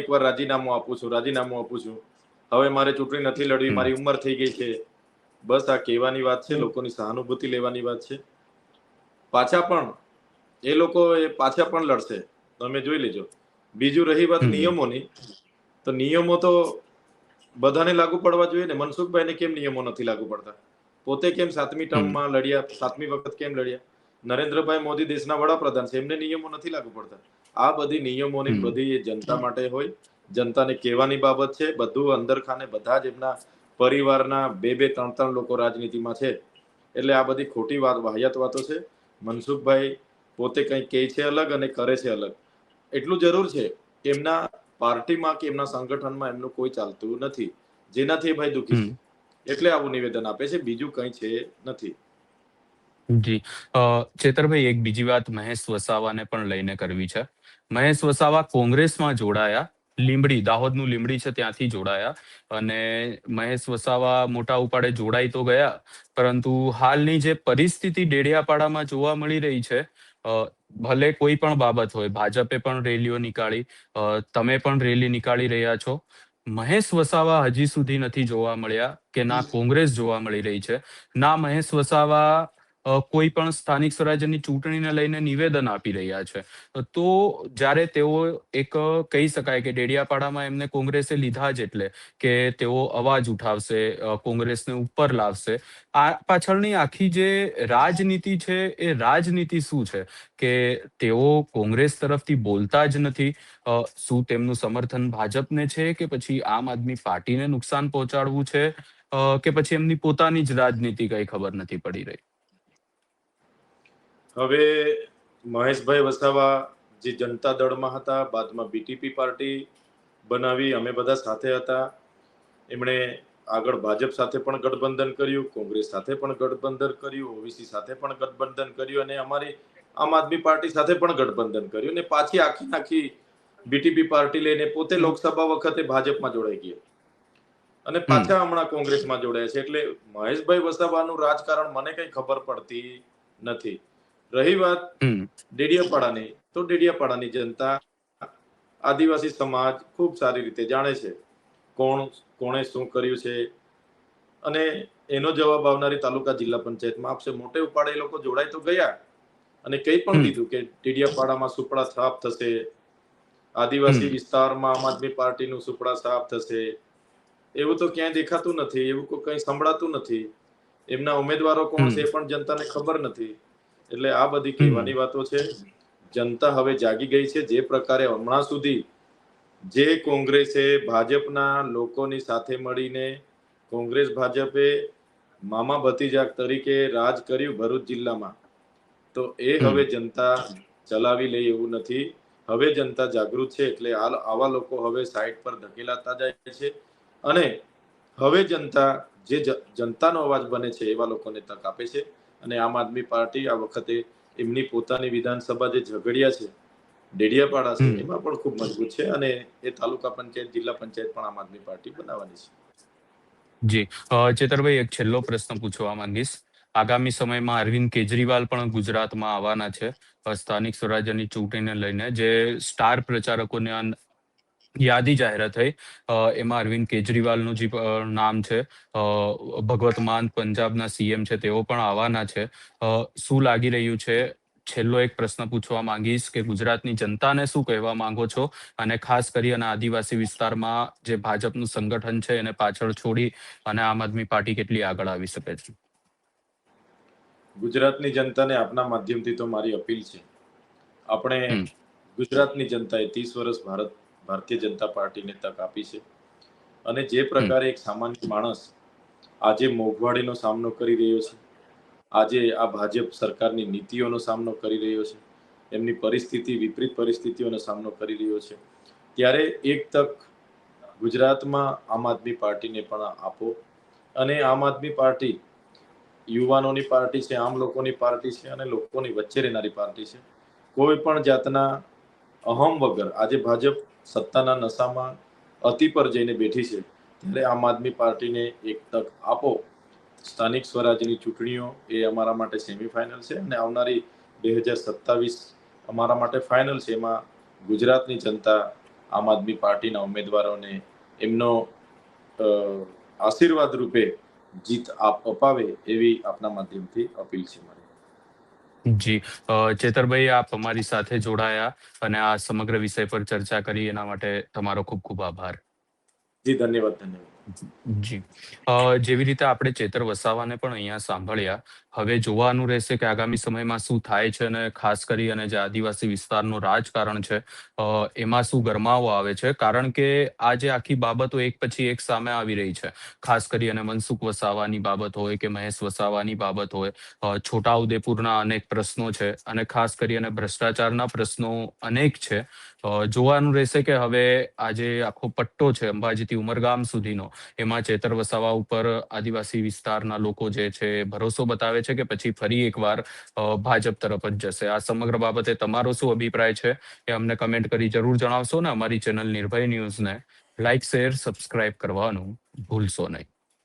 એકવાર રાજીનામું આપું છું, હવે મારે ચૂંટણી નથી લડવી, મારી ઉંમર થઈ ગઈ છે. બસ આ કહેવાની વાત છે, લોકોની સહાનુભૂતિ લેવાની વાત છે. પાછા પણ લડશે, તમે જોઈ લેજો. બીજું રહી વાત નિયમોની, તો નિયમો તો બધાને લાગુ પડવા જોઈએ ને. મનસુખભાઈને કેમ નિયમો નથી લાગુ પડતા? પોતે કેમ 7મી ટર્મમાં લડ્યા, 7મી વખત કેમ લડ્યા? નરેન્દ્રભાઈ મોદી દેશના વડાપ્રધાન છે, એમને નિયમો નથી લાગુ પડતા. આ બધી નિયમોની બધી જનતા માટે હોય, જનતાને કહેવાની બાબત છે. બધું અંદર ખાને બધા જ એમના પરિવારના 2-3 લોકો રાજનીતિમાં છે, એટલે આ બધી ખોટી વાહિયાત વાતો છે. મનસુખભાઈ પોતે કંઈક કહે છે અલગ અને કરે છે અલગ. એટલું જરૂર છે કે એમના પાર્ટીમાં કે એમના સંગઠનમાં એમનું કોઈ ચાલતું નથી, જેનાથી ભાઈ દુઃખી છે, એટલે આવું નિવેદન આપે છે. બીજું કંઈ છે નથી. જી ચેતરભાઈ, એક બીજી વાત મહેશ વસાવાને પણ લઈને કરવી છે. મહેશ વસાવા કોંગ્રેસમાં જોડાયા, લીંબડી, દાહોદનું લીંબડી છે ત્યાંથી જોડાયા, અને મહેશ વસાવા મોટા ઉપાડે જોડાઈ તો ગયા, પરંતુ હાલની જે પરિસ્થિતિ ડેડિયાપાડામાં જોવા મળી રહી છે, ભલે કોઈ પણ બાબત હોય, ભાજપે પણ રેલીઓ નીકાળી, તમે પણ રેલી નીકાળી રહ્યા છો, મહેશ વસાવા હજી સુધી નથી જોવા મળ્યા, કે ના કોંગ્રેસ જોવા મળી રહી છે, ના મહેશ વસાવા કોઈ પણ સ્થાનિક સ્વરાજ્યની ચૂંટણીને લઈને નિવેદન આપી રહ્યા છે. તો જ્યારે તેઓ એક કહી શકાય કે ડેડિયાપાડામાં એમને કોંગ્રેસે લીધા જ એટલે કે તેઓ અવાજ ઉઠાવશે, કોંગ્રેસને ઉપર લાવશે, આ પાછળની આખી જે રાજનીતિ છે એ રાજનીતિ શું છે? કે તેઓ કોંગ્રેસ તરફથી બોલતા જ નથી? શું તેમનું સમર્થન ભાજપને છે, કે પછી આમ આદમી પાર્ટીને નુકસાન પહોંચાડવું છે, કે પછી એમની પોતાની જ રાજનીતિ કઈ ખબર નથી પડી રહી? હવે મહેશભાઈ વસાવા જે જનતા દળમાં હતા, બાદમાં બીટીપી પાર્ટી બનાવી, અમે બધા સાથે હતા. એમણે આગળ ભાજપ સાથે પણ ગઠબંધન કર્યું, કોંગ્રેસ સાથે પણ ગઠબંધન કર્યું, ઓબીસી સાથે પણ ગઠબંધન કર્યું, અને અમારી આમ આદમી પાર્ટી સાથે પણ ગઠબંધન કર્યું, અને પાછી આખી બીટીપી પાર્ટી લઈને પોતે લોકસભા વખતે ભાજપમાં જોડાઈ ગયા, અને પાછા હમણાં કોંગ્રેસમાં જોડાયા છે. એટલે મહેશભાઈ વસાવાનું રાજકારણ મને કઈ ખબર પડતી નથી. રહી વાત ડેડિયાપાડાની, તો ડેડિયાપાડાની જનતા, આદિવાસી સમાજ ખૂબ સારી રીતે જાણે છે કોણે શું કર્યું છે, અને એનો જવાબ આવનારી તાલુકા જિલ્લા પંચાયતમાં આપશે. મોટે ઉપાડે એ લોકો જોડાઈ તો ગયા અને કહી પણ દીધું કે ડેડિયાપાડામાં સુપડા સાફ થશે, આદિવાસી વિસ્તારમાં આમ આદમી પાર્ટીનું સુપડા સાફ થશે. એવું તો ક્યાંય દેખાતું નથી, એવું કંઈ સંભળાતું નથી. એમના ઉમેદવારો કોણ છે એ પણ જનતાને ખબર નથી. એટલે આ બધી કહેવાની વાતો છે. જનતા હવે જાગી ગઈ છે. જે પ્રકારે હમણાં સુધી જે કોંગ્રેસે ભાજપના લોકોની સાથે મળીને, કોંગ્રેસ ભાજપે મામા ભતીજા તરીકે રાજ કર્યું ભરૂચ જિલ્લામાં, તો એ હવે જનતા ચલાવી લે એવું નથી. હવે જનતા જાગૃત છે, એટલે આવા લોકો હવે સાઈડ પર ધકેલાતા જાય છે, અને હવે જનતા જે જનતાનો અવાજ બને છે એવા લોકોને તક આપે છે. અને આમ આદમી પાર્ટી આ વખતે એમની પોતાની વિધાનસભા જે ઝઘડિયા છે, ડેડિયાપાડા છે, એમાં પણ ખૂબ મજબૂત છે, અને એ તાલુકા પંચાયત, જિલ્લા પંચાયત પણ આમ આદમી પાર્ટી બનાવવાની છે. જી ચેતરભાઈ, એક છેલ્લો પ્રશ્ન પૂછવા માંગીશ. આગામી સમયમાં અરવિંદ કેજરીવાલ પણ ગુજરાતમાં આવવાના છે સ્થાનિક સ્વરાજ્યની ચૂંટણીને લઈને. જે સ્ટાર પ્રચારકોને યાદી જાહેર થઈ, એમાં અરવિંદ કેજરીવાલનું જે નામ છે, ભગવત માન પંજાબના સીએમ છે, તેઓ પણ આવવાના છે. શું લાગી રહ્યું છે? છેલ્લો એક પ્રશ્ન પૂછવા માંગીશ કે ગુજરાતની જનતાને શું કહેવા માંગો છો, અને ખાસ કરી અને આદિવાસી વિસ્તારમાં જે ભાજપનું સંગઠન છે એને પાછળ છોડી અને આમ આદમી પાર્ટી કેટલી આગળ આવી શકે છે? ગુજરાતની જનતાને આપના માધ્યમથી તો મારી અપીલ છે, આપણે ગુજરાતની જનતાએ 30 વર્ષ ભારતીય જનતા પાર્ટીને તક આપી છે, અને જે પ્રકારે એક સામાન્ય માણસ આજે મોંઘવારીનો સામનો કરી રહ્યો છે, આજે આ ભાજપ સરકારની નીતિઓનો સામનો કરી રહ્યો છે, એમની પરિસ્થિતિ, વિપરીત પરિસ્થિતિઓનો સામનો કરી રહ્યો છે, ત્યારે એક તક ગુજરાતમાં આમ આદમી પાર્ટીને પણ આપો. અને આમ આદમી પાર્ટી યુવાનોની પાર્ટી છે, આમ લોકોની પાર્ટી છે, અને લોકોની વચ્ચે રહેનારી પાર્ટી છે. કોઈ પણ જાતના અહમ વગર આજે ભાજપ સત્તાના નશામાં અતિ પર જઈને બેઠી છે, ત્યારે આમ આદમી પાર્ટીને એક તક આપો. સ્થાનિક સ્વરાજ્યની ચૂંટણીઓ એ અમારા માટે સેમીફાઇનલ છે, અને આવનારી 2027 અમારા માટે ફાઇનલ છે. એમાં ગુજરાતની જનતા આમ આદમી પાર્ટીના ઉમેદવારોને એમનો આશીર્વાદ રૂપે જીત અપાવે એવી આપના માધ્યમથી અપીલ છે મારી. જી ચેતરભાઈ, આપ અમારી સાથે જોડાયા અને આ સમગ્ર વિષય પર ચર્ચા કરી એના માટે તમારો ખૂબ ખૂબ આભાર. જી ધન્યવાદ. જી જેવી રીતે આપણે ચેતર વસાવાને પણ અહીંયા સાંભળ્યા, હવે જોવાનું રહેશે કે આગામી સમયમાં શું થાય છે અને ખાસ કરી અને જે આદિવાસી વિસ્તારનું રાજકારણ છે એમાં શું ગરમાવો આવે છે, કારણ કે આ જે આખી બાબતો એક પછી એક સામે આવી રહી છે. ખાસ કરી અને મનસુખ વસાવાની બાબત હોય કે મહેશ વસાવાની બાબત હોય, છોટાઉદેપુરના અનેક પ્રશ્નો છે અને ખાસ કરી અને ભ્રષ્ટાચારના પ્રશ્નો અનેક છે. જોવાનું રહેશે કે હવે આ જે આખો પટ્ટો છે અંબાજીથી ઉમરગામ સુધીનો, એમાં ચેતર વસાવા ઉપર આદિવાસી વિસ્તારના લોકો જે છે ભરોસો બતાવે છે કે પછી ફરી એકવાર ભાજપ તરફ જ જશે. આ સમગ્ર બાબતે તમારો શું અભિપ્રાય છે એ અમને કમેન્ટ કરી જરૂર જણાવશો ને અમારી ચેનલ નિર્ભય ન્યૂઝને લાઇક, શેર, સબસ્ક્રાઇબ કરવાનું ભૂલશો નહીં.